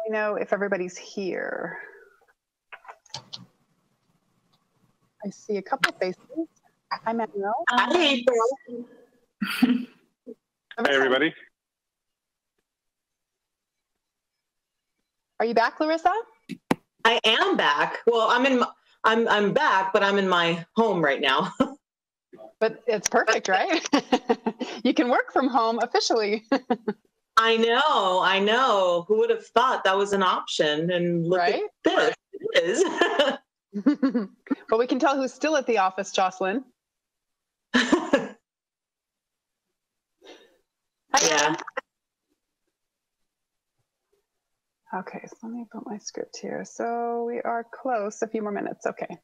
me know if everybody's here. I see a couple faces. Hi, Manuel. Hi, April. Hey, everybody. Are you back, Larissa? I am back. Well, I'm back, but I'm in my home right now. But it's perfect, right? You can work from home officially. I know. Who would have thought that was an option? And look right? at this. It is. But we can tell who's still at the office, Jocelyn. Yeah. Okay, so let me put my script here. So we are close, a few more minutes. Okay.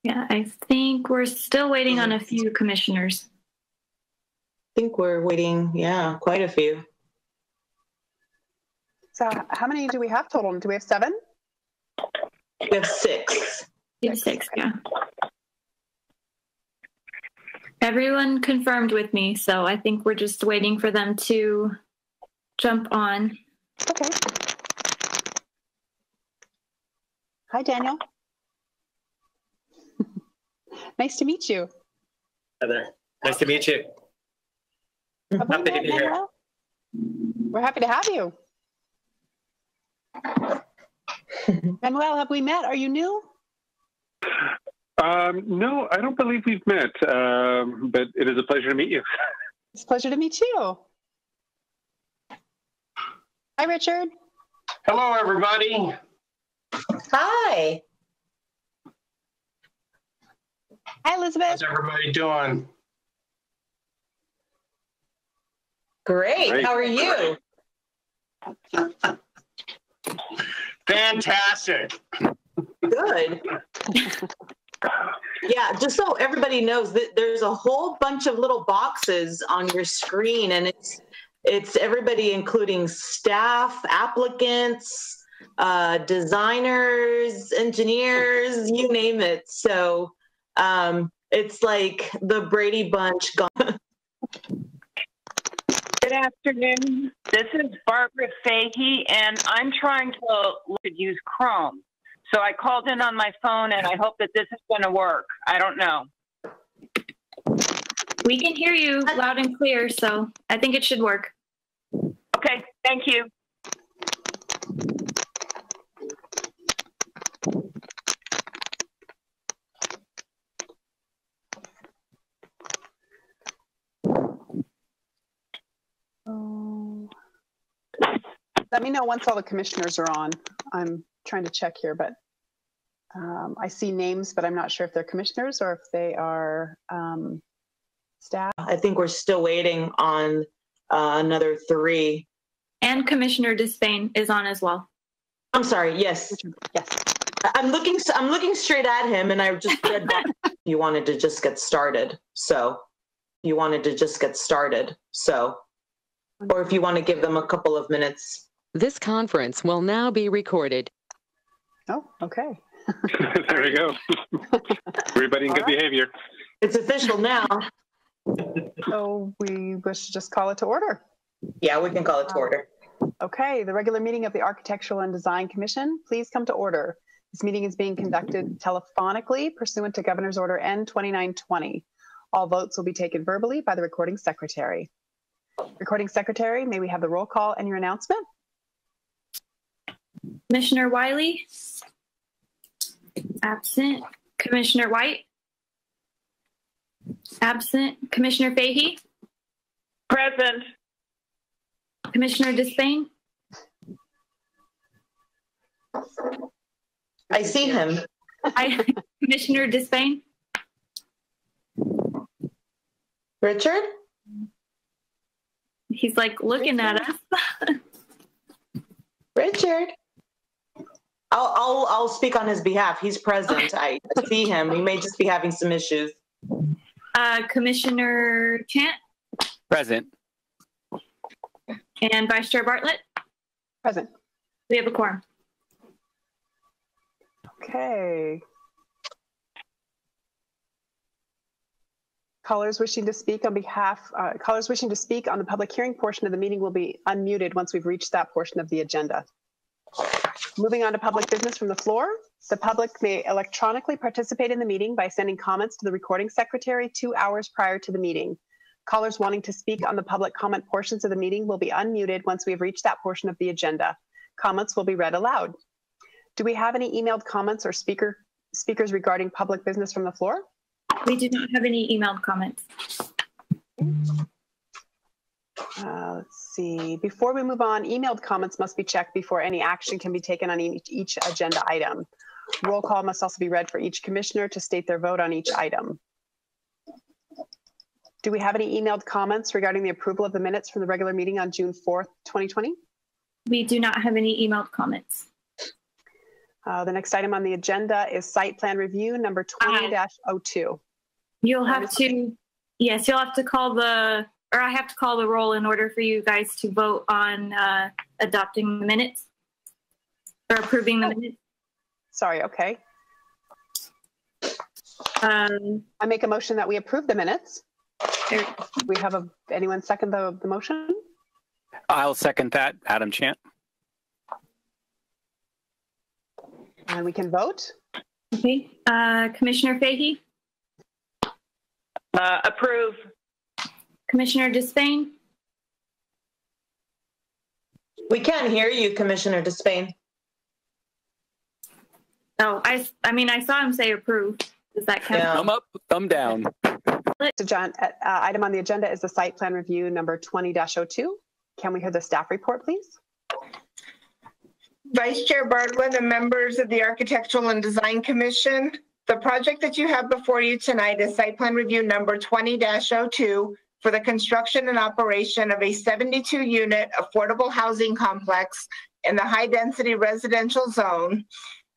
Yeah, I think we're still waiting on a few commissioners. I think we're waiting, quite a few. So how many do we have total? Do we have 7? We have 6. We have 6, yeah. Everyone confirmed with me, so I think we're just waiting for them to jump on. Okay. Hi, Daniel. Nice to meet you. Hi there. Nice to meet you. Happy to be here. We're happy to have you. Manuel, have we met? Are you new? No, I don't believe we've met, but it is a pleasure to meet you. It's a pleasure to meet you. Hi, Richard. Hello, everybody. Hi. Hi, Elizabeth. How's everybody doing? Great. How are you? Fantastic. Good. Yeah, just so everybody knows that there's a whole bunch of little boxes on your screen, and it's everybody, including staff, applicants, designers, engineers, you name it. So it's like the Brady Bunch gone. Good afternoon. This is Barbara Fahey, and I'm trying to use Chrome. So I called in on my phone, and I hope that this is going to work. I don't know. We can hear you loud and clear, so I think it should work. Okay, thank you. Let me know once all the commissioners are on. I'm trying to check here, but I see names, but I'm not sure if they're commissioners or if they are staff. I think we're still waiting on another 3. And Commissioner Despain is on as well. I'm sorry. Yes. Yes. I'm looking straight at him, and I just read that you wanted to just get started. So, or if you want to give them a couple of minutes. This conference will now be recorded. Oh, okay. There we go. Everybody in good behavior. It's official now. So we wish to just call it to order. Yeah, we can call it to order. Okay, the regular meeting of the Architectural and Design Commission, please come to order. This meeting is being conducted telephonically pursuant to Governor's Order N-2920. All votes will be taken verbally by the recording secretary. Recording secretary, may we have the roll call and your announcement? Commissioner Wiley? Absent. Commissioner White? Absent. Commissioner Fahey? Present. Commissioner Despain? I see him. Commissioner Despain? Richard? He's like looking at us. Richard? I'll speak on his behalf. He's present. I see him. He may just be having some issues. Commissioner Chant? Present. And Vice Chair Bartlett? Present. We have a quorum. Okay. Callers wishing to speak on the public hearing portion of the meeting will be unmuted once we've reached that portion of the agenda. Moving on to public business from the floor. The public may electronically participate in the meeting by sending comments to the recording secretary 2 hours prior to the meeting. Callers wanting to speak on the public comment portions of the meeting will be unmuted once we have reached that portion of the agenda. Comments will be read aloud. Do we have any emailed comments or speakers regarding public business from the floor? We do not have any emailed comments. Let's see. Before we move on, emailed comments must be checked before any action can be taken on each agenda item. Roll call must also be read for each commissioner to state their vote on each item. Do we have any emailed comments regarding the approval of the minutes from the regular meeting on June 4th, 2020? We do not have any emailed comments. The next item on the agenda is site plan review number 20-02. You'll have to, yes, you'll have to call the, or I have to call the roll in order for you guys to vote on adopting the minutes or approving the minutes. Sorry, okay. I make a motion that we approve the minutes. We have anyone second the motion? I'll second that, Adam Chant. And we can vote. Okay, Commissioner Fahey? Approve. Commissioner Despain? We can't hear you, Commissioner Despain. Oh, I mean, I saw him say approve. Does that count? Yeah. Thumb up, thumb down. So John, item on the agenda is the site plan review number 20-02. Can we hear the staff report, please? Vice Chair Bartlett and members of the Architectural and Design Commission, the project that you have before you tonight is site plan review number 20-02 for the construction and operation of a 72-unit affordable housing complex in the high-density residential zone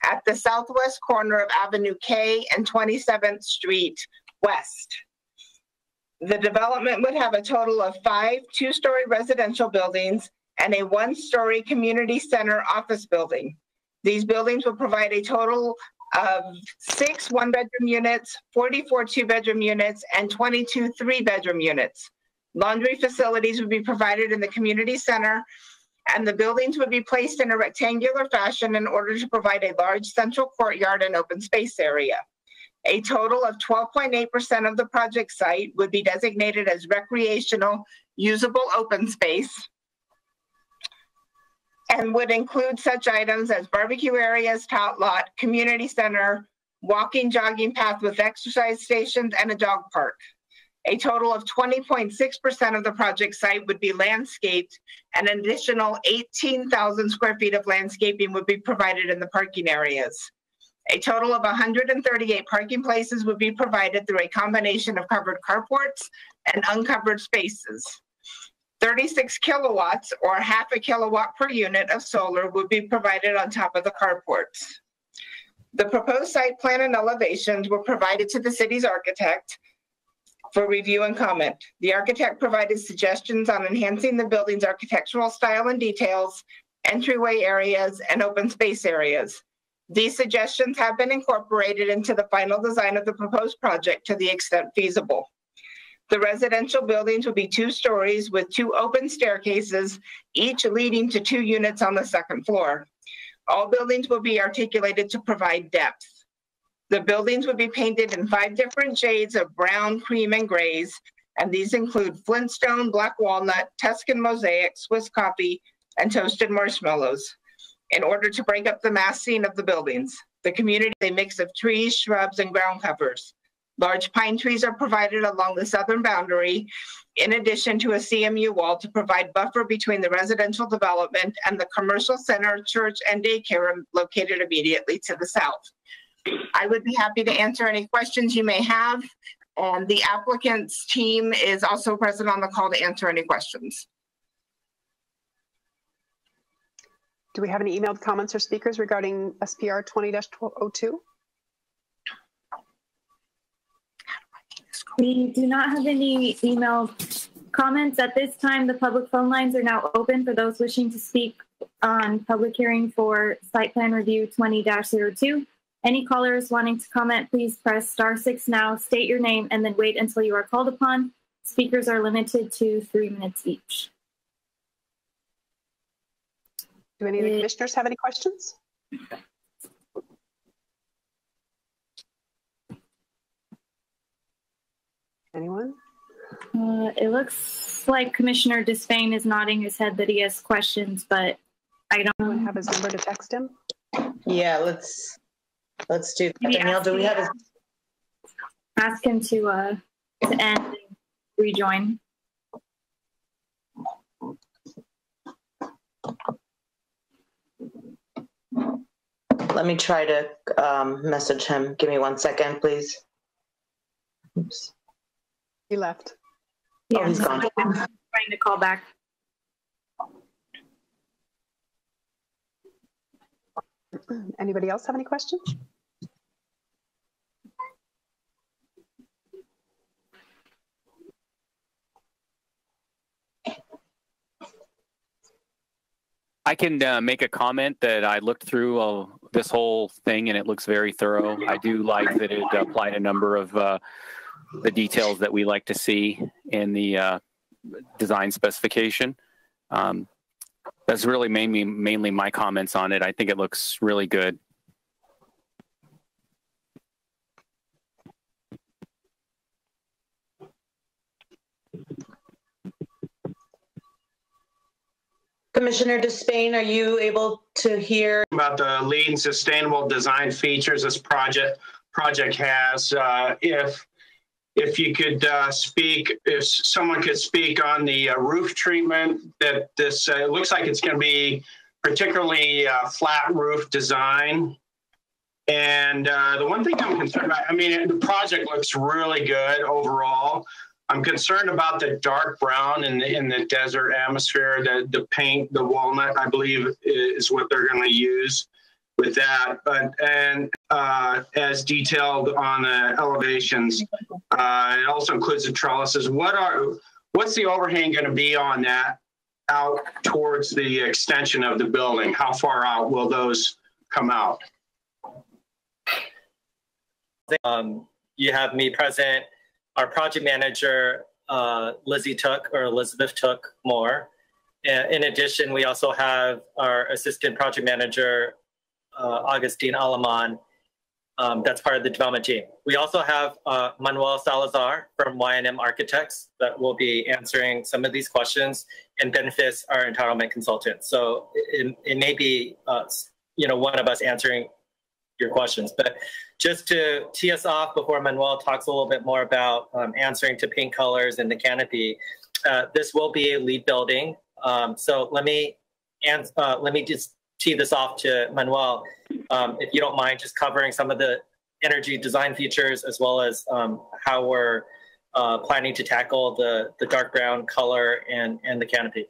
at the southwest corner of Avenue K and 27th Street West. The development would have a total of 5 two-story residential buildings and a 1-story community center office building. These buildings will provide a total of 6 one-bedroom units, 44 two-bedroom units, and 22 three-bedroom units. Laundry facilities would be provided in the community center, and the buildings would be placed in a rectangular fashion in order to provide a large central courtyard and open space area. A total of 12.8% of the project site would be designated as recreational usable open space and would include such items as barbecue areas, tot lot, community center, walking, jogging path with exercise stations, and a dog park. A total of 20.6% of the project site would be landscaped, and an additional 18,000 square feet of landscaping would be provided in the parking areas. A total of 138 parking places would be provided through a combination of covered carports and uncovered spaces. 36 kilowatts or half a kilowatt per unit of solar would be provided on top of the carports. The proposed site plan and elevations were provided to the city's architect for review and comment. The architect provided suggestions on enhancing the building's architectural style and details, entryway areas, and open space areas. These suggestions have been incorporated into the final design of the proposed project to the extent feasible. The residential buildings will be 2 stories with 2 open staircases, each leading to 2 units on the second floor. All buildings will be articulated to provide depth. The buildings would be painted in 5 different shades of brown, cream, and grays, and these include Flintstone, black walnut, Tuscan mosaic, Swiss coffee, and toasted marshmallows. In order to break up the massing of the buildings, the community is a mix of trees, shrubs, and ground covers. Large pine trees are provided along the southern boundary, in addition to a CMU wall to provide buffer between the residential development and the commercial center, church, and daycare located immediately to the south. I would be happy to answer any questions you may have, and the applicant's team is also present on the call to answer any questions. Do we have any emailed comments or speakers regarding SPR 20-02? We do not have any emailed comments at this time. The public phone lines are now open for those wishing to speak on public hearing for site plan review 20-02. Any callers wanting to comment, please press *6 now, state your name, and then wait until you are called upon. Speakers are limited to 3 minutes each. Do any of the commissioners have any questions? Anyone? It looks like Commissioner Despain is nodding his head that he has questions, but I don't have his number to text him. Yeah, let's do that. Danielle, do we have his? Ask him to end and rejoin. Let me try to message him. Give me 1 second, please. Oops. He left. Yeah, oh, he's gone. I'm trying to call back. Anybody else have any questions? I can make a comment that I looked through this whole thing and it looks very thorough. I do like that it applied a number of the details that we like to see in the design specification. That's really mainly my comments on it. I think it looks really good. Commissioner Despain, are you able to hear? About the leading sustainable design features this project has. If you could speak, if someone could speak on the roof treatment, that this it looks like it's going to be particularly flat roof design. And the one thing I'm concerned about, I mean, the project looks really good overall. I'm concerned about the dark brown in the desert atmosphere. The paint, the walnut, I believe, is what they're going to use with that. But as detailed on the elevations, it also includes the trellises. What's the overhang going to be on that out towards the extension of the building? How far out will those come out? You have me present. Our project manager, Elizabeth Took Moore. In addition, we also have our assistant project manager, Augustine Alaman. That's part of the development team. We also have Manuel Salazar from Y&M Architects that will be answering some of these questions, and Benefis, our entitlement consultant. So it may be one of us answering your questions, but just to tee us off before Manuel talks a little bit more about answering to paint colors and the canopy, this will be a LEED building. So let me just tee this off to Manuel, if you don't mind, just covering some of the energy design features as well as how we're planning to tackle the dark brown color and the canopy.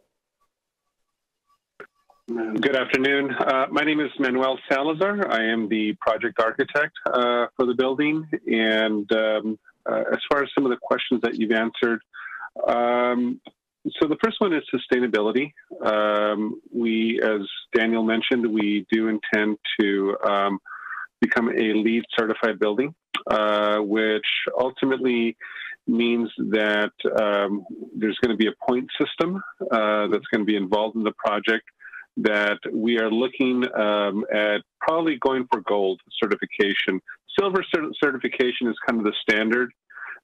Good afternoon. My name is Manuel Salazar. I am the project architect for the building. And as far as some of the questions that you've answered, so the first one is sustainability. We, as Daniel mentioned, we do intend to become a LEED certified building, which ultimately means that there's going to be a point system that's going to be involved in the project, that we are looking at probably going for gold certification. Silver certification is kind of the standard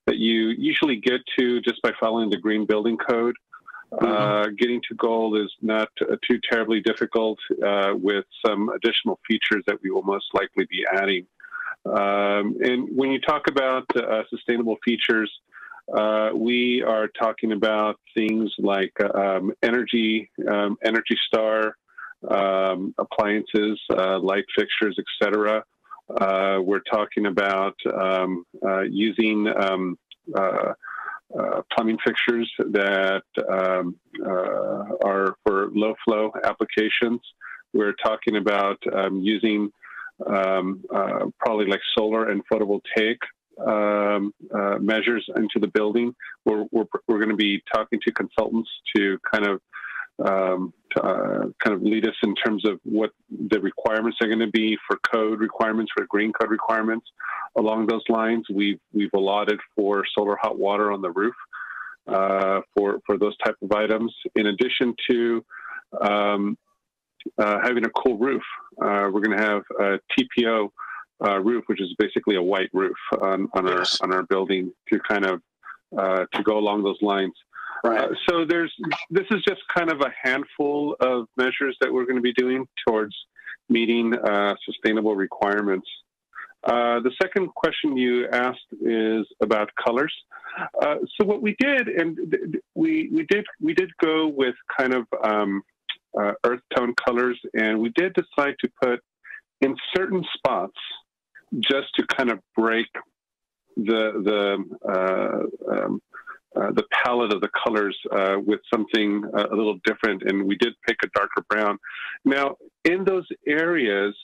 that you usually get to just by following the Green Building Code. Getting to gold is not too terribly difficult with some additional features that we will most likely be adding. And when you talk about sustainable features, we are talking about things like Energy Star, appliances, light fixtures, etc. We're talking about using plumbing fixtures that are for low flow applications. We're talking about using probably like solar and photovoltaic measures into the building. We're going to be talking to consultants to kind of lead us in terms of what the requirements are going to be for code requirements, for green code requirements. Along those lines, we've allotted for solar hot water on the roof for those type of items. In addition to having a cool roof. We're going to have a TPO roof, which is basically a white roof on our building to kind of to go along those lines. Right. So this is just kind of a handful of measures that we're going to be doing towards meeting sustainable requirements. The second question you asked is about colors. So what we did, and we did go with kind of earth tone colors, and we did decide to put in certain spots just to kind of break the palette of the colors with something a little different, and we did pick a darker brown. Now, in those areas,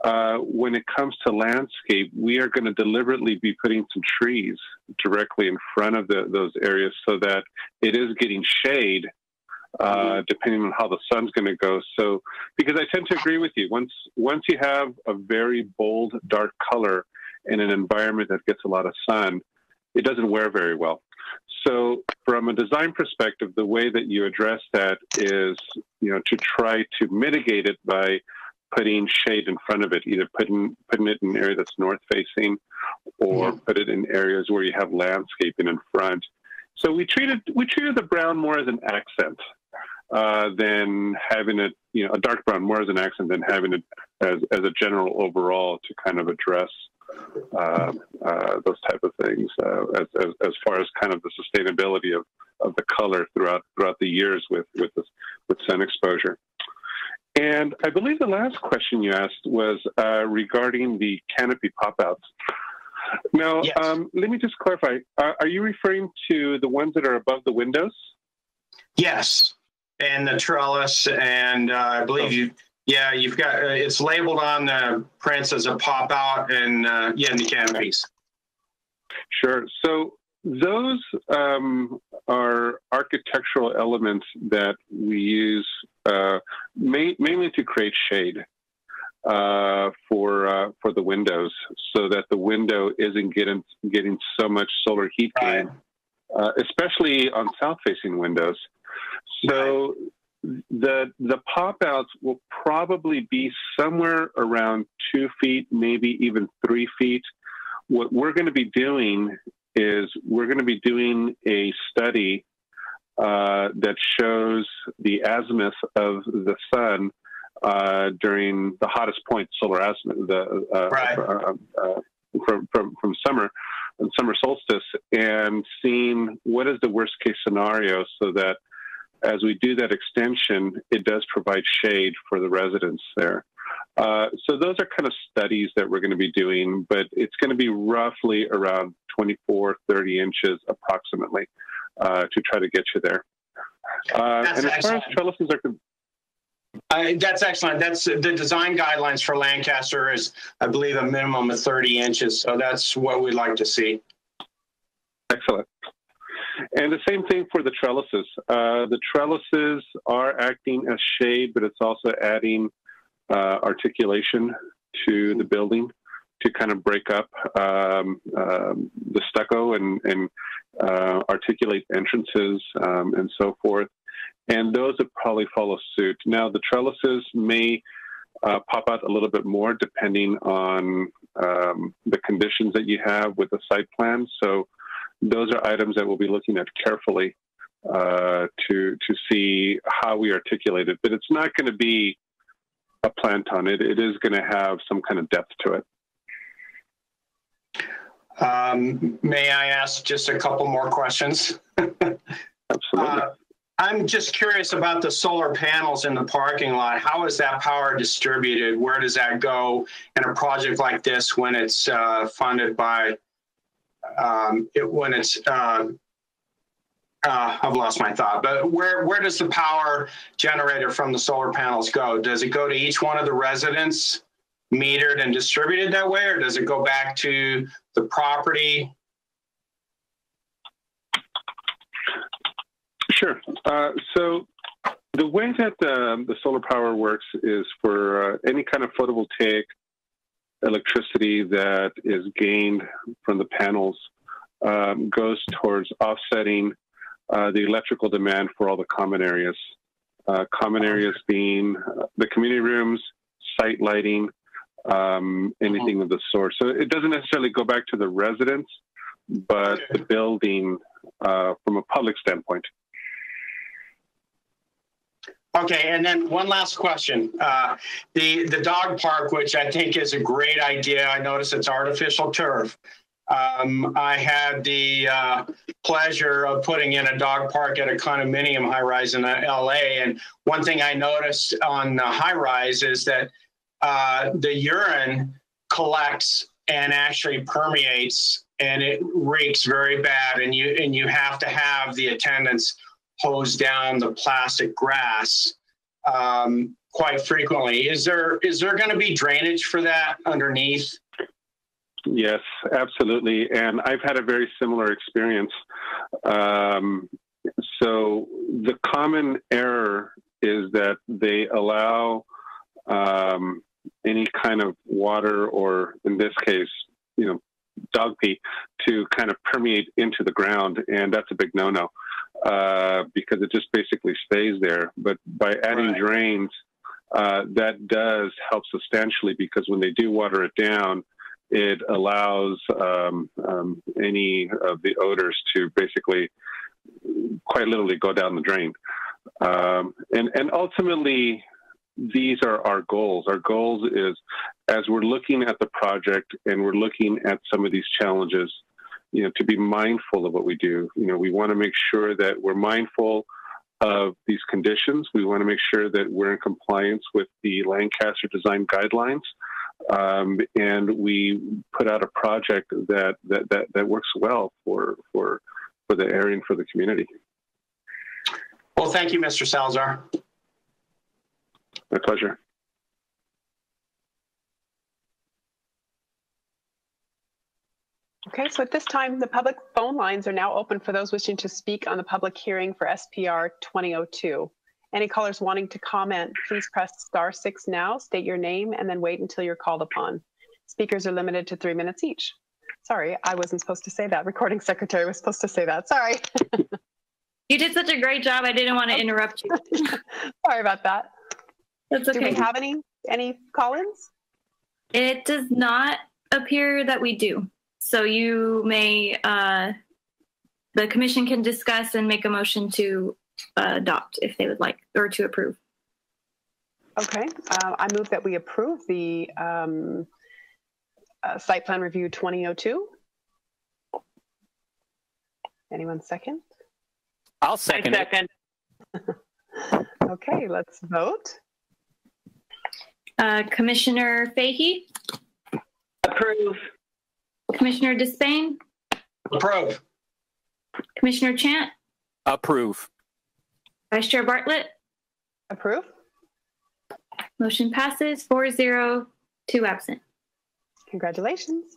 when it comes to landscape, we are going to deliberately be putting some trees directly in front of those areas so that it is getting shade, depending on how the sun's going to go. So, because I tend to agree with you, once you have a very bold, dark color in an environment that gets a lot of sun, it doesn't wear very well. So from a design perspective, the way that you address that is, to try to mitigate it by putting shade in front of it, either putting it in an area that's north facing or put it in areas where you have landscaping in front. So we treated the brown more as an accent than having it, a dark brown more as an accent than having it as a general overall to kind of address those type of things as far as kind of the sustainability of the color throughout the years with sun exposure. And I believe the last question you asked was regarding the canopy pop-outs. Now, yes. Let me just clarify. Are you referring to the ones that are above the windows? Yes, and the trellis, and I believe you've got it's labeled on the prints as a pop-out, and in the canopies. Sure. So those are architectural elements that we use mainly to create shade for the windows, so that the window isn't getting so much solar heat gain, especially on south-facing windows. So the pop-outs will probably be somewhere around 2 feet, maybe even 3 feet. What we're going to be doing is we're going to be doing a study that shows the azimuth of the sun during the hottest point, solar azimuth, from summer and summer solstice, and seeing what is the worst case scenario, so that as we do that extension, it does provide shade for the residents there. So those are kind of studies that we're going to be doing, but it's going to be roughly around 24, 30 inches approximately to try to get you there. And as far as trellises are that's excellent. That's the design guidelines for Lancaster is, I believe, a minimum of 30 inches. So that's what we'd like to see. Excellent. And the same thing for the trellises. The trellises are acting as shade, but it's also adding articulation to the building to kind of break up the stucco and articulate entrances and so forth. And those would probably follow suit. Now, the trellises may pop out a little bit more depending on the conditions that you have with the site plan. So those are items that we'll be looking at carefully to see how we articulate it. But it's not going to be a planton. It is going to have some kind of depth to it. May I ask just a couple more questions? Absolutely. I'm just curious about the solar panels in the parking lot. How is that power distributed? Where does that go in a project like this when it's funded by, I've lost my thought, but where does the power generated from the solar panels go? Does it go to each one of the residents metered and distributed that way, or does it go back to the property? Sure. So the way that the solar power works is for any kind of photovoltaic electricity that is gained from the panels goes towards offsetting the electrical demand for all the common areas. Common areas being the community rooms, site lighting, anything of the sort. So it doesn't necessarily go back to the residents, but the building from a public standpoint. Okay, and then one last question. The dog park, which I think is a great idea. I notice it's artificial turf. I had the pleasure of putting in a dog park at a condominium high-rise in LA. And one thing I noticed on the high-rise is that the urine collects and actually permeates, and it reeks very bad. And you have to have the attendants hose down the plastic grass quite frequently. Is there going to be drainage for that underneath? Yes, absolutely. And I've had a very similar experience. So the common error is that they allow any kind of water, or in this case, dog pee, to kind of permeate into the ground. And that's a big no-no because it just basically stays there. But by adding drains, that does help substantially, because when they do water it down, it allows any of the odors to basically quite literally go down the drain. And ultimately, these are our goals. Our goals is, as we're looking at the project and we're looking at some of these challenges, to be mindful of what we do. We want to make sure that we're mindful of these conditions. We want to make sure that we're in compliance with the Lancaster Design Guidelines. And we put out a project that works well for the area and for the community. Well, thank you, Mr. Salazar. My pleasure. Okay, so at this time, the public phone lines are now open for those wishing to speak on the public hearing for SPR 2002. Any callers wanting to comment, please press *6 now, state your name, and then wait until you're called upon. Speakers are limited to 3 minutes each. Sorry, I wasn't supposed to say that. Recording secretary was supposed to say that. Sorry. You did such a great job. I didn't want to interrupt you. Sorry about that. That's okay. Do we have any call-ins? It does not appear that we do. So you may, the commission can discuss and make a motion to adopt if they would like, or to approve. Okay, I move that we approve the site plan review 2002. Anyone second? I'll second. Okay, let's vote. Commissioner Fahey? Approve. Commissioner Despain? Approve. Commissioner Chant? Approve. Vice Chair Bartlett? Approve. Motion passes 4-0, 2 absent. Congratulations.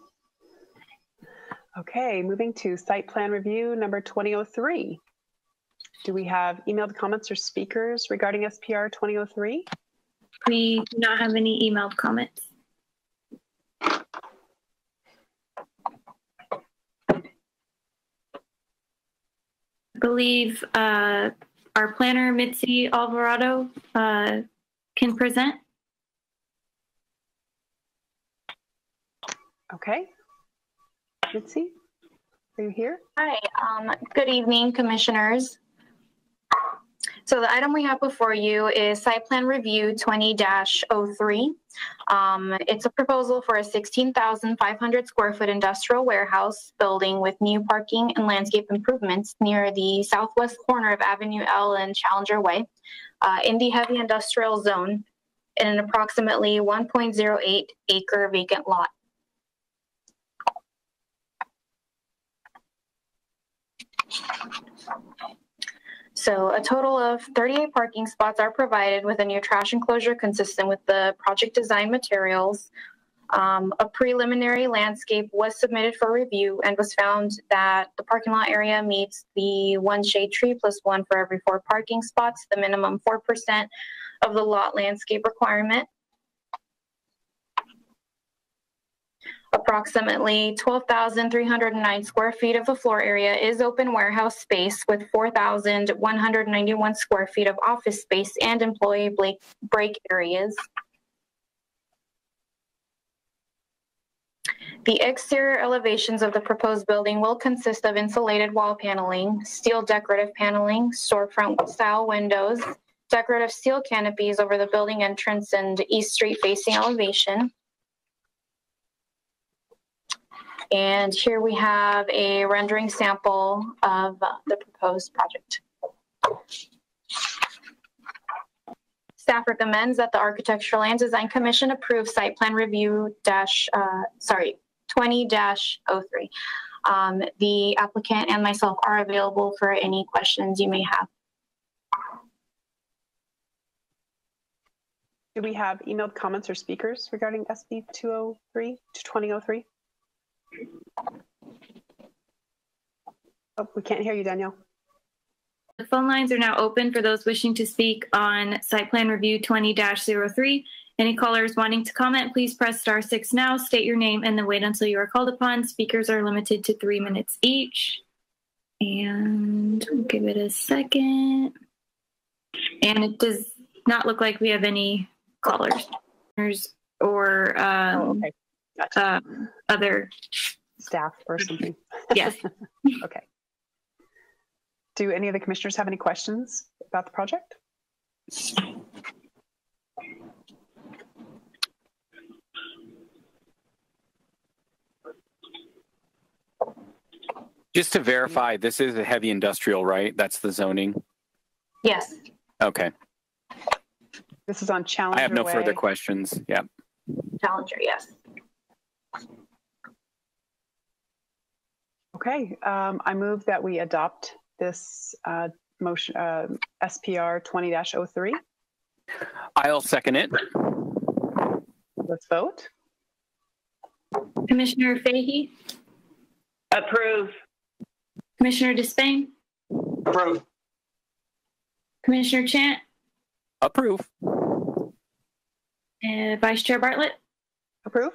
Okay, moving to site plan review number 2003. Do we have emailed comments or speakers regarding SPR 2003? We do not have any emailed comments. I believe our planner, Mitzi Alvarado, can present. Okay. Mitzi, are you here? Hi, good evening, commissioners. So the item we have before you is site plan review 20-03. It's a proposal for a 16,500 square foot industrial warehouse building with new parking and landscape improvements near the southwest corner of Avenue L and Challenger Way in the heavy industrial zone in an approximately 1.08 acre vacant lot. So a total of 38 parking spots are provided with a new trash enclosure consistent with the project design materials. A preliminary landscape was submitted for review and was found that the parking lot area meets the 1 shade tree plus 1 for every 4 parking spots, the minimum 4% of the lot landscape requirement. Approximately 12,309 square feet of the floor area is open warehouse space with 4,191 square feet of office space and employee break areas. The exterior elevations of the proposed building will consist of insulated wall paneling, steel decorative paneling, storefront style windows, decorative steel canopies over the building entrance and east street facing elevation. And here we have a rendering sample of the proposed project. Staff recommends that the Architectural and Design Commission approve site plan review 20-03. The applicant and myself are available for any questions you may have. Do we have emailed comments or speakers regarding SB 2003? Oh, we can't hear you, Danielle. The phone lines are now open for those wishing to speak on site plan review 20-03. Any callers wanting to comment, please press *6 now, state your name, and then wait until you are called upon. Speakers are limited to 3 minutes each. And we'll give it a second. And it does not look like we have any callers or okay. Gotcha. Other staff or something. Yes. Okay. Do any of the commissioners have any questions about the project? Just to verify, this is a heavy industrial, right? That's the zoning? Yes. Okay. This is on Challenger I have no Way. further questions. Yeah. Challenger, yes. Okay. I move that we adopt this motion, SPR 20-03. I'll second it. Let's vote. Commissioner Fahey? Approve. Commissioner Despain? Approve. Commissioner Chant? Approve. Vice Chair Bartlett? Approve.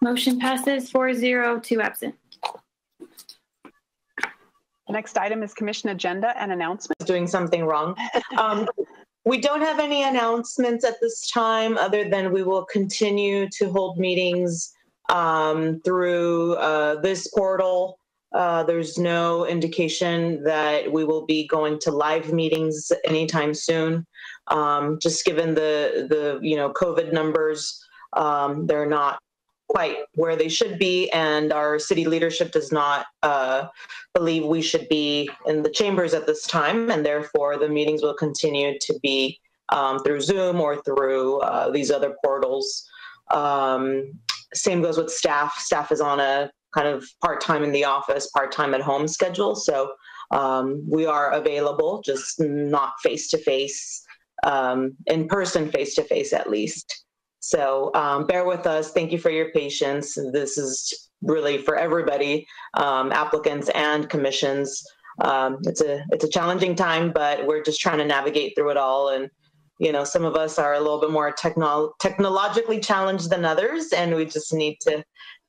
Motion passes 4-0, 2 absent. The next item is commission agenda and announcements. Doing something wrong. We don't have any announcements at this time other than we will continue to hold meetings through this portal. There's no indication that we will be going to live meetings anytime soon. Just given the COVID numbers, they're not quite where they should be, and our city leadership does not believe we should be in the chambers at this time, and therefore the meetings will continue to be through Zoom or through these other portals. Same goes with staff. Staff is on a kind of part-time in the office, part-time at home schedule, so we are available, just not face-to-face, in person face-to-face at least. So bear with us. Thank you for your patience. This is really for everybody, applicants and commissions. It's a challenging time, but we're just trying to navigate through it all. And some of us are a little bit more technologically challenged than others, and we just need to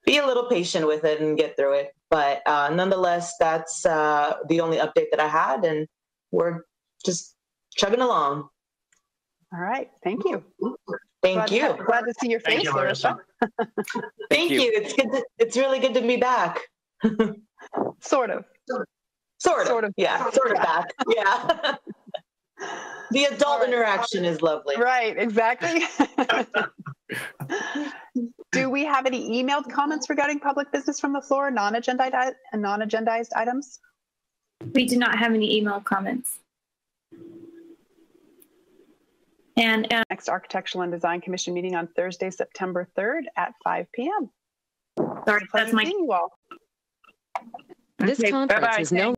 be a little patient with it and get through it. But nonetheless, that's the only update that I had, and we're just chugging along. All right. Thank you. Thank you. Glad to see your face, Thank you, Larissa. Thank you. It's good. It's really good to be back. Sort of. Sort of. Yeah. Sort of back. Yeah. The adult interaction is lovely. Right. Exactly. Do we have any emailed comments regarding public business from the floor, non-agendized items? We do not have any email comments. And next Architectural and Design Commission meeting on Thursday, September 3rd at 5 p.m. Sorry, that's my. Seeing you all. This conference is no